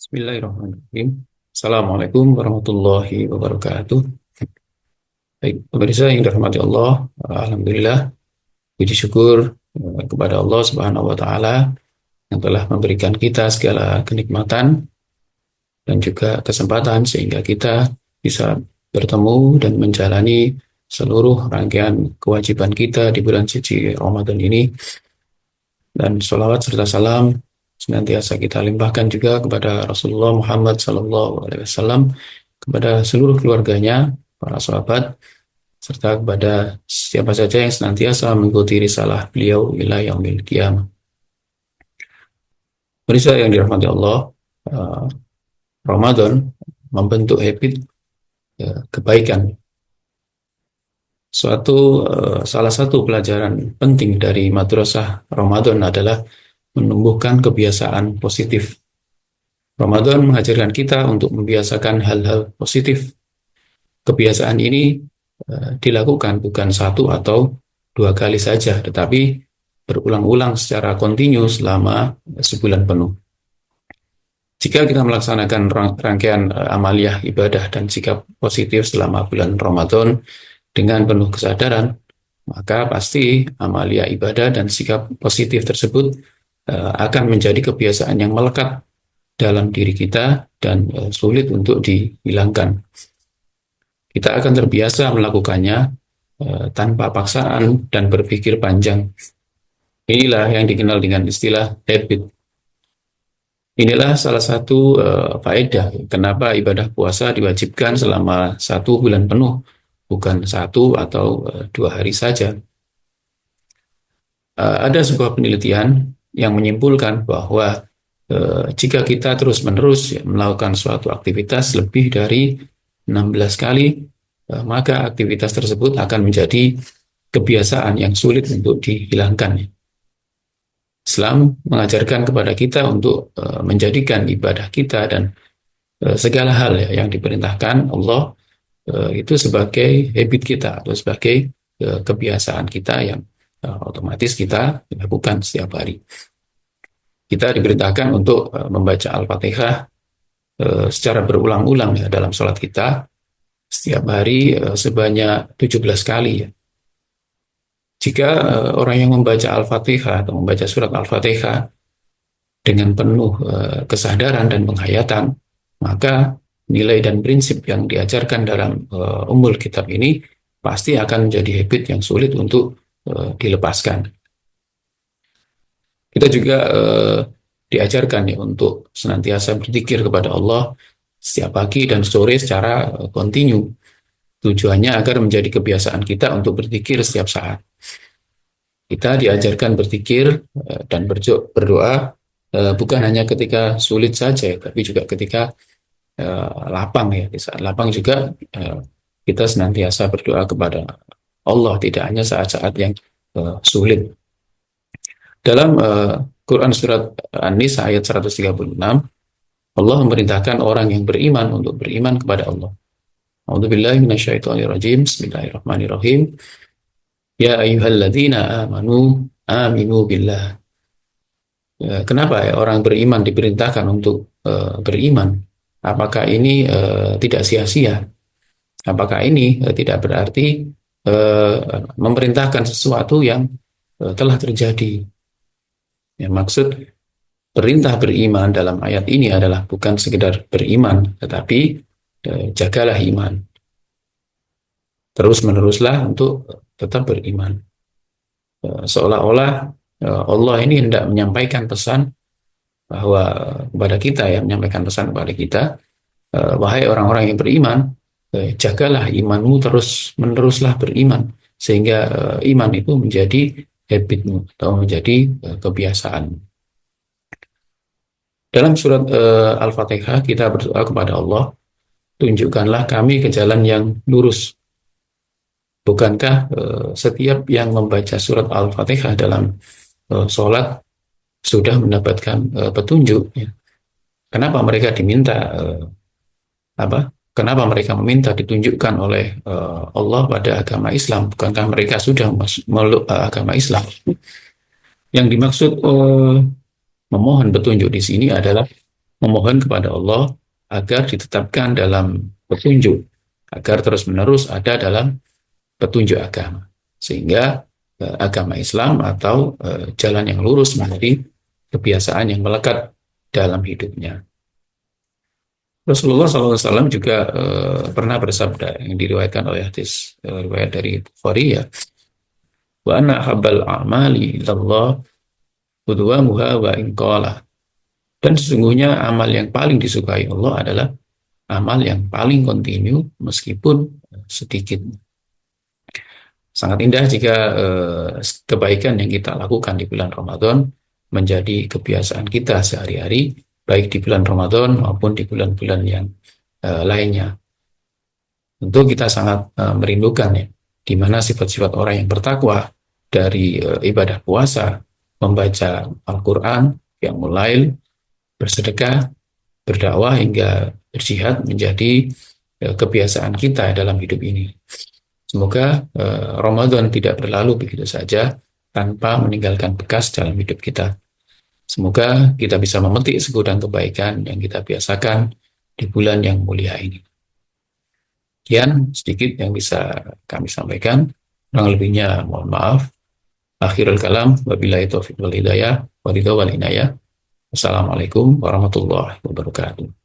Bismillahirrahmanirrahim. Assalamualaikum warahmatullahi wabarakatuh. Baik, pemirsa yang dirahmati Allah, alhamdulillah, puji syukur kepada Allah Subhanahu wa taala yang telah memberikan kita segala kenikmatan dan juga kesempatan sehingga kita bisa bertemu dan menjalani seluruh rangkaian kewajiban kita di bulan suci Ramadan ini, dan sholawat serta salam senantiasa kita limpahkan juga kepada Rasulullah Muhammad SAW, kepada seluruh keluarganya, para sahabat, serta kepada siapa saja yang senantiasa mengikuti risalah beliau ila yaumil qiyamah. Pemirsa yang dirahmati Allah, Ramadan membentuk habit kebaikan. Salah satu pelajaran penting dari madrasah Ramadan adalah menumbuhkan kebiasaan positif. Ramadan mengajarkan kita untuk membiasakan hal-hal positif. Kebiasaan ini dilakukan bukan satu atau dua kali saja, tetapi berulang-ulang secara kontinu selama sebulan penuh. Jika kita melaksanakan rangkaian amaliyah ibadah dan sikap positif selama bulan Ramadan dengan penuh kesadaran, maka pasti amaliyah ibadah dan sikap positif tersebut akan menjadi kebiasaan yang melekat dalam diri kita dan sulit untuk dihilangkan. Kita akan terbiasa melakukannya tanpa paksaan dan berpikir panjang. Inilah yang dikenal dengan istilah habit. Inilah salah satu faedah kenapa ibadah puasa diwajibkan selama 1 bulan penuh, bukan 1 atau 2 hari saja. Ada sebuah penelitian yang menyimpulkan bahwa jika kita terus-menerus melakukan suatu aktivitas lebih dari 16 kali, maka aktivitas tersebut akan menjadi kebiasaan yang sulit untuk dihilangkan. Islam mengajarkan kepada kita untuk menjadikan ibadah kita dan segala hal yang diperintahkan Allah itu sebagai habit kita atau sebagai kebiasaan kita yang otomatis kita lakukan setiap hari. Kita diperintahkan untuk membaca Al-Fatihah secara berulang-ulang dalam sholat kita setiap hari sebanyak 17 kali. Jika orang yang membaca Al-Fatihah atau membaca surat Al-Fatihah dengan penuh kesadaran dan penghayatan, maka nilai dan prinsip yang diajarkan dalam Ummul Kitab ini pasti akan menjadi habit yang sulit untuk dilepaskan. Kita juga diajarkan untuk senantiasa berzikir kepada Allah setiap pagi dan sore secara kontinu. Tujuannya agar menjadi kebiasaan kita untuk berzikir setiap saat. Kita diajarkan berzikir dan berdoa bukan hanya ketika sulit saja, tapi juga ketika lapang ya. Di saat lapang juga kita senantiasa berdoa kepada Allah, tidak hanya saat-saat yang sulit. Dalam Quran surat An-Nisa ayat 136, Allah memerintahkan orang yang beriman untuk beriman kepada Allah. A'udzubillahi minasyaitonirrajim. Bismillahirrahmanirrahim. Ya ayyuhalladzina aminu billah. Kenapa orang beriman diperintahkan untuk beriman? Apakah ini tidak sia-sia? Apakah ini tidak berarti memerintahkan sesuatu yang telah terjadi? Ya, maksud perintah beriman dalam ayat ini adalah bukan sekedar beriman, tetapi jagalah iman. Terus-meneruslah untuk tetap beriman. Seolah-olah Allah ini hendak menyampaikan pesan bahwa kepada kita, menyampaikan pesan kepada kita, wahai orang-orang yang beriman, jagalah imanmu, terus-meneruslah beriman, sehingga iman itu menjadi habitmu atau menjadi kebiasaan. Dalam surat Al-Fatihah kita berdoa kepada Allah, tunjukkanlah kami ke jalan yang lurus. Bukankah setiap yang membaca surat Al-Fatihah dalam sholat sudah mendapatkan petunjuk? Ya. Kenapa mereka diminta Kenapa mereka meminta ditunjukkan oleh Allah pada agama Islam? Bukankah mereka sudah meluk agama Islam? Yang dimaksud memohon petunjuk di sini adalah memohon kepada Allah agar ditetapkan dalam petunjuk, agar terus-menerus ada dalam petunjuk agama. Sehingga agama Islam atau jalan yang lurus menjadi kebiasaan yang melekat dalam hidupnya. Rasulullah SAW juga pernah bersabda yang diriwayatkan oleh hadis riwayat dari Bukhari ya, wa anna habbal a'mali ilallah udwamuha wa inqala. Dan sesungguhnya amal yang paling disukai Allah adalah amal yang paling kontinu meskipun sedikit. Sangat indah jika kebaikan yang kita lakukan di bulan Ramadan menjadi kebiasaan kita sehari-hari, baik di bulan Ramadan maupun di bulan-bulan yang lainnya. Tentu kita sangat merindukan ya, di mana sifat-sifat orang yang bertakwa dari ibadah puasa, membaca Al-Quran, yang mulai bersedekah, berdakwah hingga berjihad menjadi kebiasaan kita dalam hidup ini. Semoga Ramadan tidak berlalu begitu saja tanpa meninggalkan bekas dalam hidup kita. Semoga kita bisa memetik segudang kebaikan yang kita biasakan di bulan yang mulia ini. Sekian sedikit yang bisa kami sampaikan. Kurang lebihnya mohon maaf. Akhirul kalam, wabillahi taufiq wal hidayah, wa ridha wal inayah. Wassalamualaikum warahmatullahi wabarakatuh.